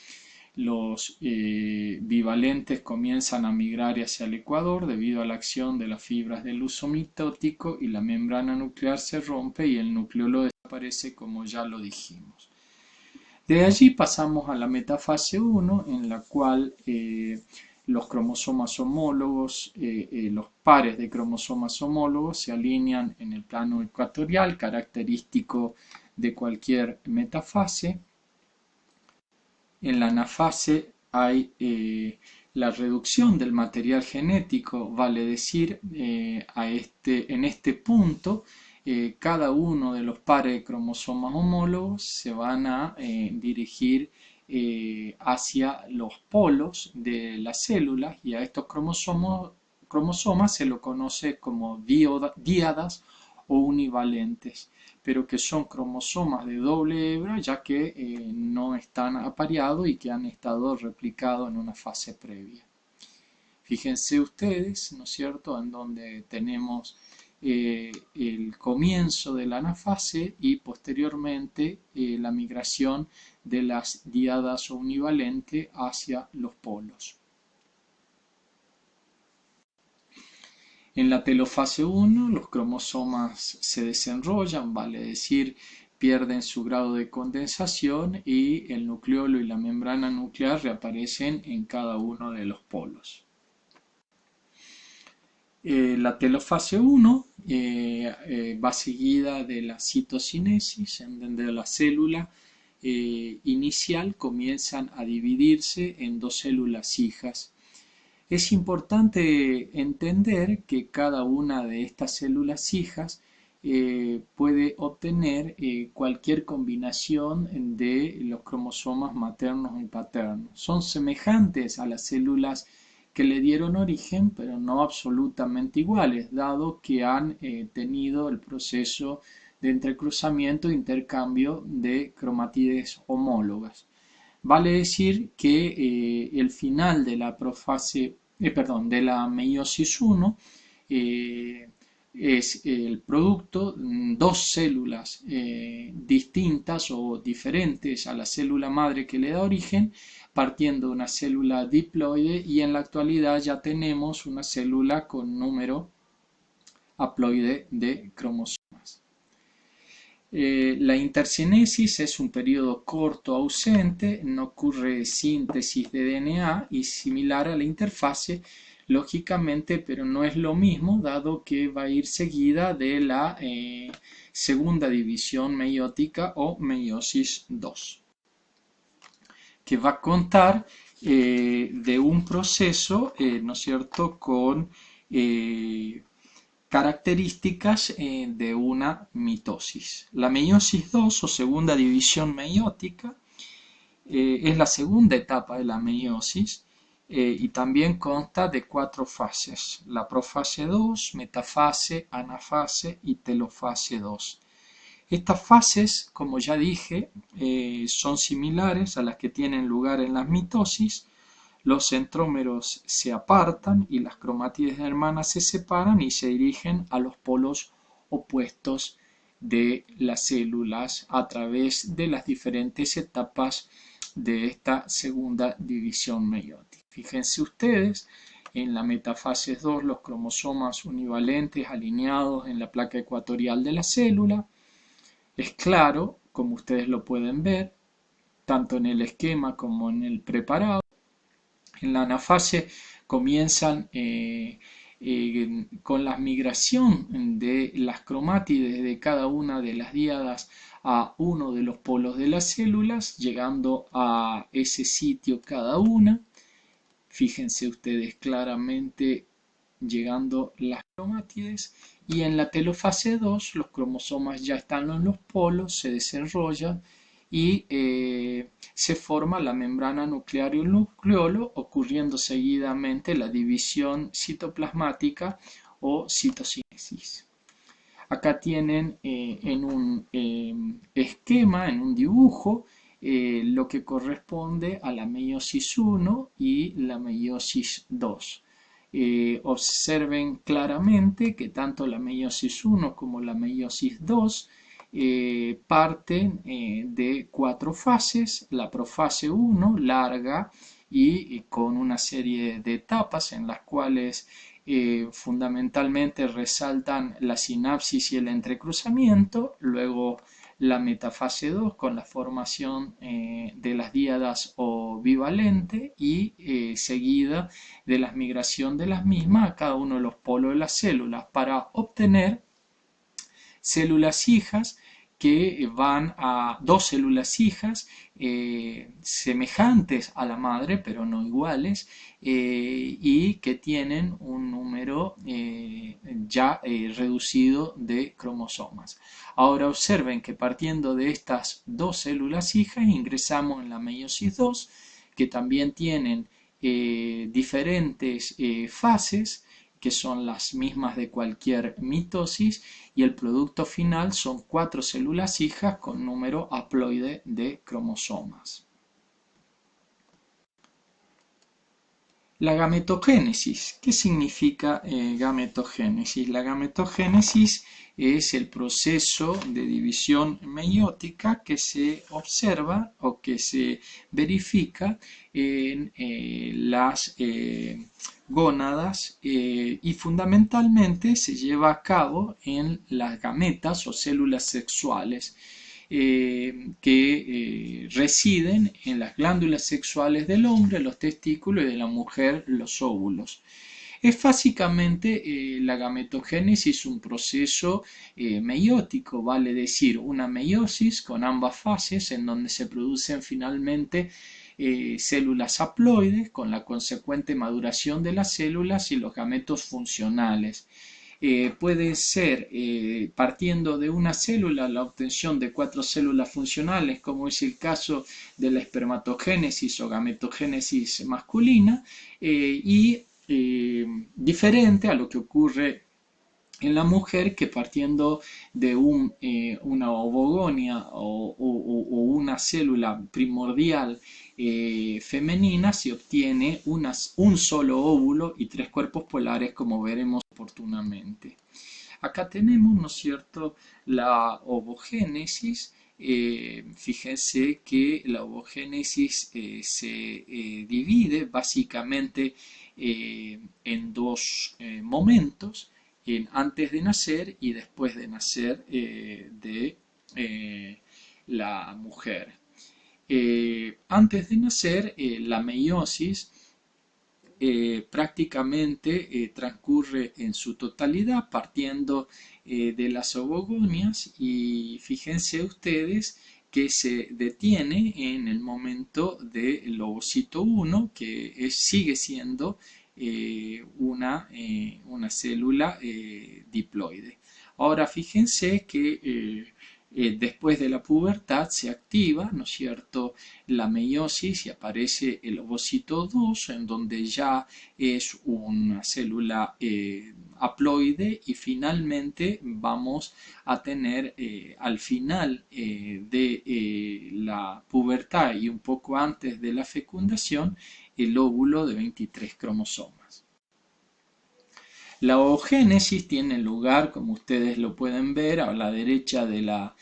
[SPEAKER 1] Los bivalentes comienzan a migrar hacia el ecuador debido a la acción de las fibras del uso mitótico, y la membrana nuclear se rompe y el nucleolo desaparece, como ya lo dijimos. De allí pasamos a la metafase 1, en la cual los cromosomas homólogos, los pares de cromosomas homólogos se alinean en el plano ecuatorial, característico de cualquier metafase. En la anafase hay la reducción del material genético, vale decir, en este punto cada uno de los pares de cromosomas homólogos se van a dirigir hacia los polos de las células, y a estos cromosomas se lo conoce como díadas o univalentes, pero que son cromosomas de doble hebra, ya que no están apareados y que han estado replicados en una fase previa. Fíjense ustedes, ¿no es cierto?, en donde tenemos el comienzo de la anafase y posteriormente la migración de las díadas omnivalentes hacia los polos. En la telofase 1 los cromosomas se desenrollan, vale decir, pierden su grado de condensación y el nucleolo y la membrana nuclear reaparecen en cada uno de los polos. La telofase 1 va seguida de la citocinesis, en donde la célula inicial comienzan a dividirse en dos células hijas. Es importante entender que cada una de estas células hijas puede obtener cualquier combinación de los cromosomas maternos y paternos. Son semejantes a las células que le dieron origen, pero no absolutamente iguales, dado que han tenido el proceso de entrecruzamiento e intercambio de cromátides homólogas. Vale decir que el final de la de la meiosis 1 es el producto dos células distintas o diferentes a la célula madre que le da origen, partiendo de una célula diploide, y en la actualidad ya tenemos una célula con número haploide de cromosomas. La intercinesis es un periodo corto ausente, no ocurre síntesis de DNA y similar a la interfase, lógicamente, pero no es lo mismo, dado que va a ir seguida de la segunda división meiótica o meiosis 2, que va a contar de un proceso, ¿no es cierto?, con características de una mitosis. La meiosis 2 o segunda división meiótica es la segunda etapa de la meiosis y también consta de 4 fases: la profase 2, metafase, anafase y telofase 2. Estas fases, como ya dije, son similares a las que tienen lugar en las mitosis. Los centrómeros se apartan y las cromátides hermanas se separan y se dirigen a los polos opuestos de las células a través de las diferentes etapas de esta segunda división meiótica. Fíjense ustedes, en la metafase 2 los cromosomas univalentes alineados en la placa ecuatorial de la célula. Es claro, como ustedes lo pueden ver, tanto en el esquema como en el preparado. En la anafase comienzan con la migración de las cromátides de cada una de las díadas a uno de los polos de las células, llegando a ese sitio cada una. Fíjense ustedes claramente llegando las cromátides, y en la telofase 2 los cromosomas ya están en los polos, se desarrollan y se forma la membrana nuclear y el nucleolo, ocurriendo seguidamente la división citoplasmática o citocinesis. Acá tienen en un esquema, en un dibujo, lo que corresponde a la meiosis 1 y la meiosis 2. Observen claramente que tanto la meiosis 1 como la meiosis 2 parten de 4 fases: la profase 1, larga y con una serie de etapas en las cuales fundamentalmente resaltan la sinapsis y el entrecruzamiento; luego la metafase 2 con la formación de las díadas o bivalente y seguida de la migración de las mismas a cada uno de los polos de las células para obtener células hijas que van a dos células hijas semejantes a la madre pero no iguales, y que tienen un número ya reducido de cromosomas. Ahora observen que partiendo de estas dos células hijas ingresamos en la meiosis 2, que también tienen diferentes fases, que son las mismas de cualquier mitosis, y el producto final son 4 células hijas con número haploide de cromosomas. La gametogénesis. ¿Qué significa gametogénesis? La gametogénesis es el proceso de división meiótica que se observa o que se verifica en las gónadas y fundamentalmente se lleva a cabo en las gametas o células sexuales que residen en las glándulas sexuales del hombre, los testículos, y de la mujer, los óvulos. Es básicamente la gametogénesis un proceso meiótico, vale decir, una meiosis con ambas fases en donde se producen finalmente células haploides con la consecuente maduración de las células y los gametos funcionales. Puede ser partiendo de una célula la obtención de 4 células funcionales, como es el caso de la espermatogénesis o gametogénesis masculina, y diferente a lo que ocurre en la mujer, que partiendo de una ovogonia o una célula primordial femenina se obtiene un solo óvulo y 3 cuerpos polares, como veremos oportunamente. Acá tenemos, ¿no es cierto?, la ovogénesis. Fíjense que la ovogénesis se divide básicamente en dos momentos, en antes de nacer y después de nacer de la mujer. Antes de nacer, la meiosis prácticamente transcurre en su totalidad partiendo de las ovogonias, y fíjense ustedes que se detiene en el momento del ovocito 1, que sigue siendo una célula diploide. Ahora fíjense que después de la pubertad se activa, ¿no es cierto?, la meiosis y aparece el ovocito 2, en donde ya es una célula haploide, y finalmente vamos a tener al final de la pubertad y un poco antes de la fecundación el óvulo de 23 cromosomas. La oogénesis tiene lugar, como ustedes lo pueden ver, a la derecha de la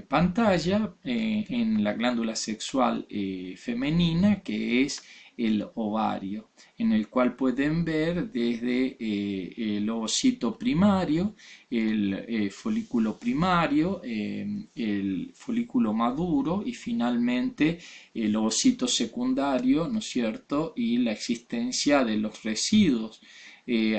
[SPEAKER 1] pantalla, en la glándula sexual femenina, que es el ovario, en el cual pueden ver desde el ovocito primario, el folículo primario, el folículo maduro y finalmente el ovocito secundario, ¿no es cierto?, y la existencia de los residuos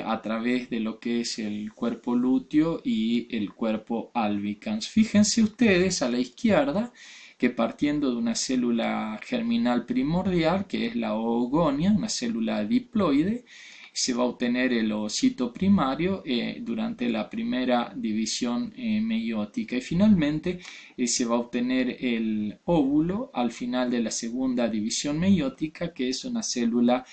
[SPEAKER 1] a través de lo que es el cuerpo lúteo y el cuerpo albicans. Fíjense ustedes a la izquierda que partiendo de una célula germinal primordial, que es la oogonia, una célula diploide, se va a obtener el ovocito primario durante la primera división meiótica, y finalmente se va a obtener el óvulo al final de la segunda división meiótica, que es una célula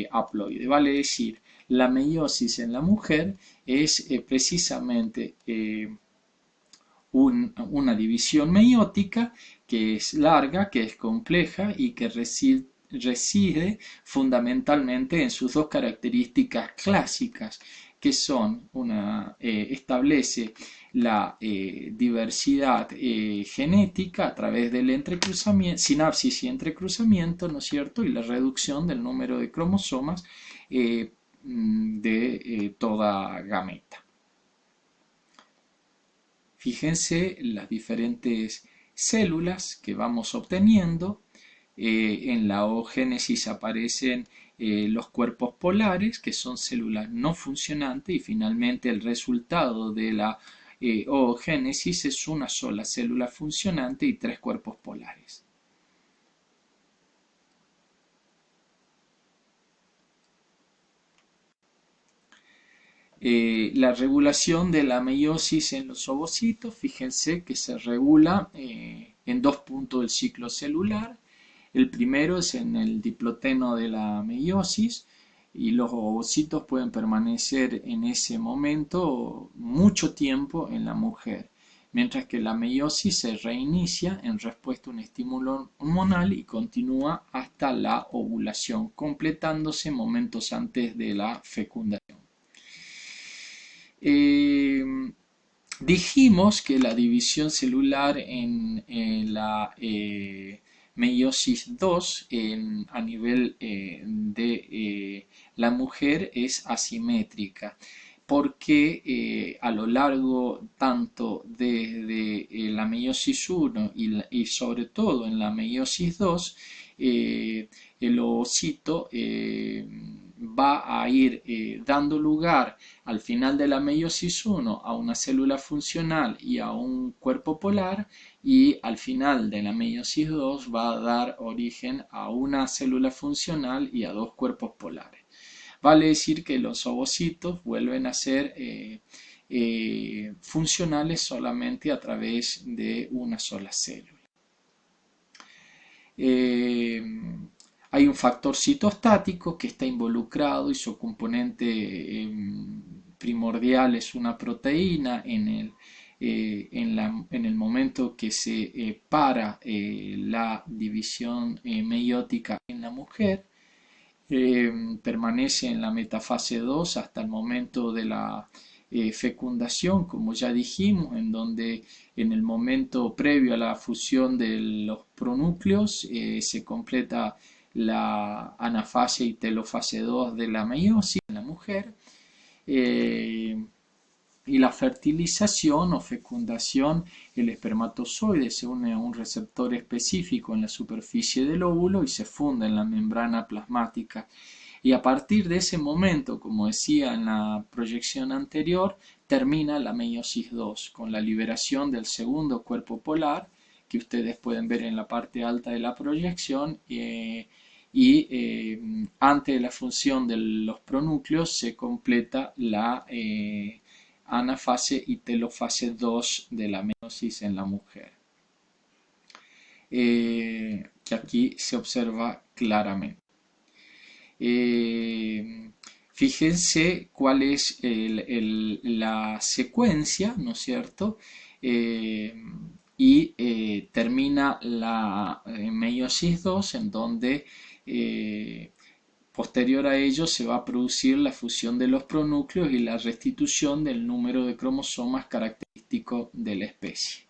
[SPEAKER 1] haploide. Vale decir, la meiosis en la mujer es precisamente una división meiótica que es larga, que es compleja y que reside fundamentalmente en sus dos características clásicas, que son establece la diversidad genética a través del entrecruzamiento, sinapsis y entrecruzamiento, ¿no es cierto?, y la reducción del número de cromosomas de toda gameta. Fíjense las diferentes células que vamos obteniendo. En la oogénesis aparecen los cuerpos polares, que son células no funcionantes, y finalmente el resultado de la oogénesis es una sola célula funcionante y 3 cuerpos polares. La regulación de la meiosis en los ovocitos, fíjense que se regula en 2 puntos del ciclo celular. El primero es en el diploteno de la meiosis, y los ovocitos pueden permanecer en ese momento mucho tiempo en la mujer. mientras que la meiosis se reinicia en respuesta a un estímulo hormonal y continúa hasta la ovulación, completándose momentos antes de la fecundación. Dijimos que la división celular en la meiosis 2 a nivel de la mujer es asimétrica porque a lo largo tanto desde la meiosis 1 y sobre todo en la meiosis 2 el ovocito va a ir dando lugar al final de la meiosis 1 a una célula funcional y a un cuerpo polar, y al final de la meiosis 2 va a dar origen a una célula funcional y a dos cuerpos polares. Vale decir que los ovocitos vuelven a ser funcionales solamente a través de una sola célula. Hay un factor citostático que está involucrado y su componente primordial es una proteína en el momento que se para la división meiótica en la mujer. Permanece en la metafase 2 hasta el momento de la fecundación, como ya dijimos, en donde en el momento previo a la fusión de los pronúcleos se completa la anafase y telofase 2 de la meiosis en la mujer. Y la fertilización o fecundación, el espermatozoide se une a un receptor específico en la superficie del óvulo y se funda en la membrana plasmática. Y a partir de ese momento, como decía en la proyección anterior, termina la meiosis 2 con la liberación del segundo cuerpo polar, que ustedes pueden ver en la parte alta de la proyección, antes de la función de los pronúcleos se completa la anafase y telofase 2 de la meiosis en la mujer, que aquí se observa claramente. Fíjense cuál es la secuencia, ¿no es cierto? Termina la meiosis 2 en donde posterior a ello se va a producir la fusión de los pronúcleos y la restitución del número de cromosomas característico de la especie.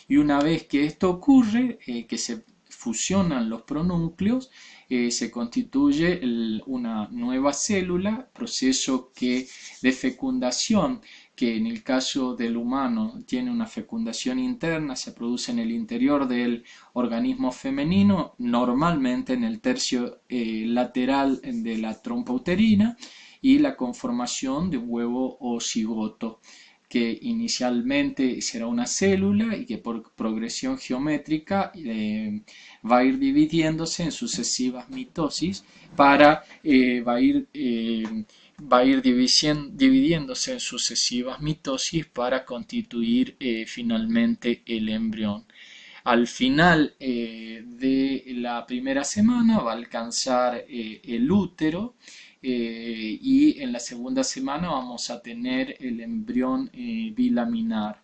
[SPEAKER 1] Y una vez que esto ocurre, que se fusionan los pronúcleos, se constituye una nueva célula, proceso de fecundación que en el caso del humano tiene una fecundación interna, se produce en el interior del organismo femenino, normalmente en el tercio lateral de la trompa uterina, y la conformación de un huevo o cigoto, que inicialmente será una célula y que por progresión geométrica va a ir dividiéndose en sucesivas mitosis va a ir dividiéndose en sucesivas mitosis para constituir finalmente el embrión. Al final de la primera semana va a alcanzar el útero y en la segunda semana vamos a tener el embrión bilaminar.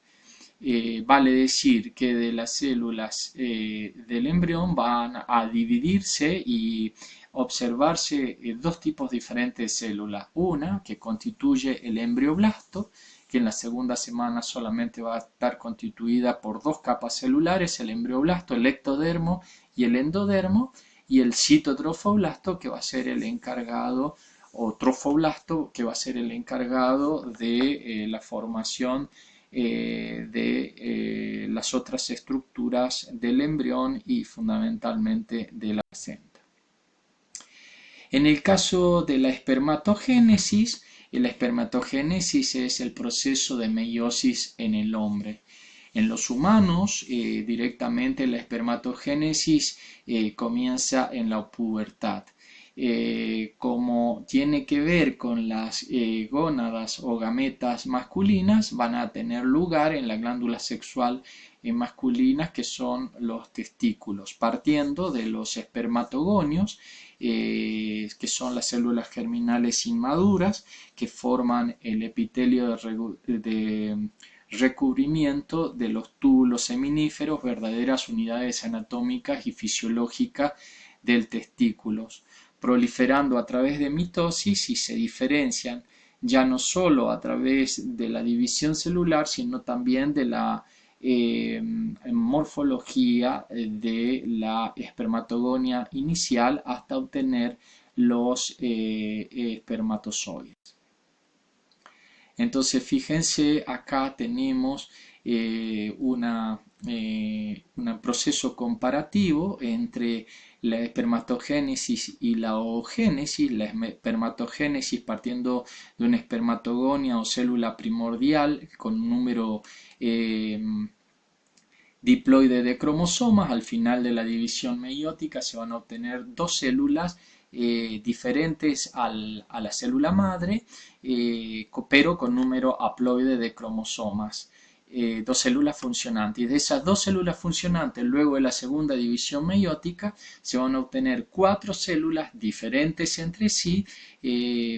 [SPEAKER 1] Vale decir que de las células del embrión van a dividirse y observarse dos tipos diferentes de células. Una que constituye el embrioblasto, que en la segunda semana solamente va a estar constituida por dos capas celulares, el embrioblasto, el ectodermo y el endodermo, y el citotrofoblasto, que va a ser el encargado, o trofoblasto, que va a ser el encargado de la formación de las otras estructuras del embrión y fundamentalmente de la placenta. En el caso de la espermatogénesis es el proceso de meiosis en el hombre. En los humanos, directamente la espermatogénesis comienza en la pubertad. Como tiene que ver con las gónadas o gametas masculinas, van a tener lugar en la glándula sexual masculinas, que son los testículos, partiendo de los espermatogonios, que son las células germinales inmaduras que forman el epitelio de recubrimiento de los túbulos seminíferos, verdaderas unidades anatómicas y fisiológicas del testículo, proliferando a través de mitosis y se diferencian ya no solo a través de la división celular, sino también de la morfología de la espermatogonia inicial hasta obtener los espermatozoides. Entonces fíjense, acá tenemos un proceso comparativo entre la espermatogénesis y la oogénesis. La espermatogénesis partiendo de una espermatogonia o célula primordial con un número diploide de cromosomas. Al final de la división meiótica se van a obtener dos células diferentes a la célula madre, pero con número haploide de cromosomas. Dos células funcionantes. Y de esas dos células funcionantes, luego de la segunda división meiótica, se van a obtener cuatro células diferentes entre sí,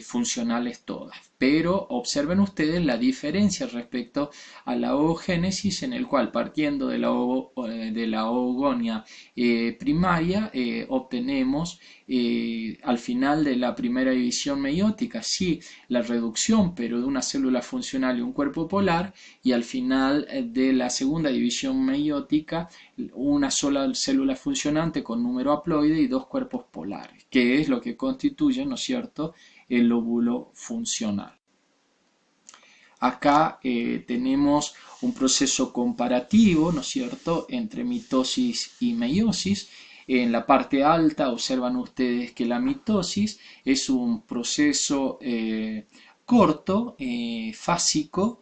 [SPEAKER 1] funcionales todas. Pero observen ustedes la diferencia respecto a la oogénesis, en el cual partiendo de la oogonia primaria obtenemos al final de la primera división meiótica sí la reducción, pero de una célula funcional y un cuerpo polar, y al final de la segunda división meiótica una sola célula funcionante con número haploide y dos cuerpos polares, que es lo que constituye, ¿no es cierto?, el óvulo funcional. Acá tenemos un proceso comparativo, ¿no es cierto?, entre mitosis y meiosis. En la parte alta observan ustedes que la mitosis es un proceso corto, fásico,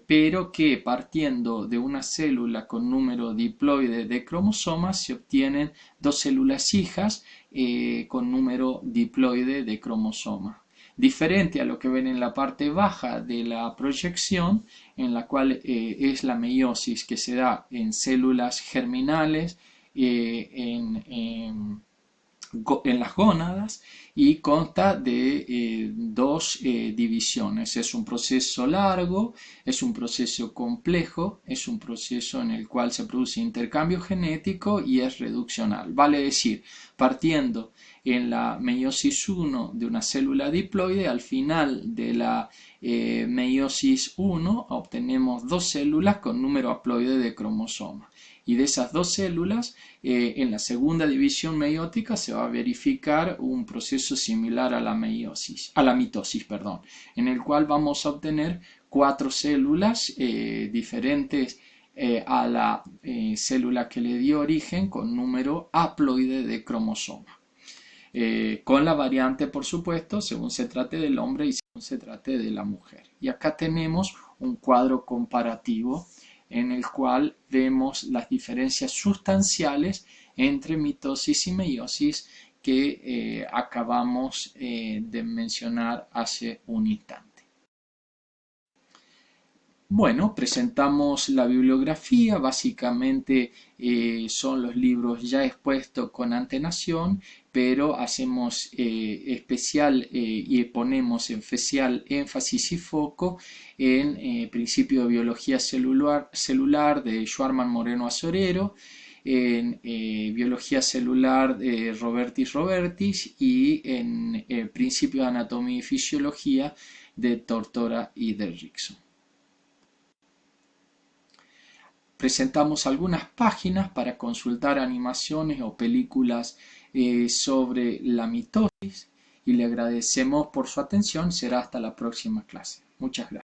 [SPEAKER 1] pero que partiendo de una célula con número diploide de cromosomas se obtienen dos células hijas con número diploide de cromosomas. Diferente a lo que ven en la parte baja de la proyección, en la cual es la meiosis que se da en células germinales, en las gónadas, y consta de dos divisiones. Es un proceso largo, es un proceso complejo, es un proceso en el cual se produce intercambio genético y es reduccional. Vale decir, partiendo en la meiosis 1 de una célula diploide, al final de la meiosis 1 obtenemos dos células con número haploide de cromosomas. Y de esas dos células, en la segunda división meiótica se va a verificar un proceso similar a la mitosis, perdón, en el cual vamos a obtener cuatro células diferentes a la célula que le dio origen con número haploide de cromosoma. Con la variante, por supuesto, según se trate del hombre y según se trate de la mujer. Y acá tenemos un cuadro comparativo en el cual vemos las diferencias sustanciales entre mitosis y meiosis que acabamos de mencionar hace un instante. Bueno, presentamos la bibliografía, básicamente son los libros ya expuestos con antelación, pero hacemos especial y ponemos especial énfasis y foco en Principio de Biología Celular de Schwarman Moreno Azorero, en Biología Celular de Robertis y en Principio de Anatomía y Fisiología de Tortora y de Rickson. Presentamos algunas páginas para consultar animaciones o películas sobre la mitosis y le agradecemos por su atención. Será hasta la próxima clase. Muchas gracias.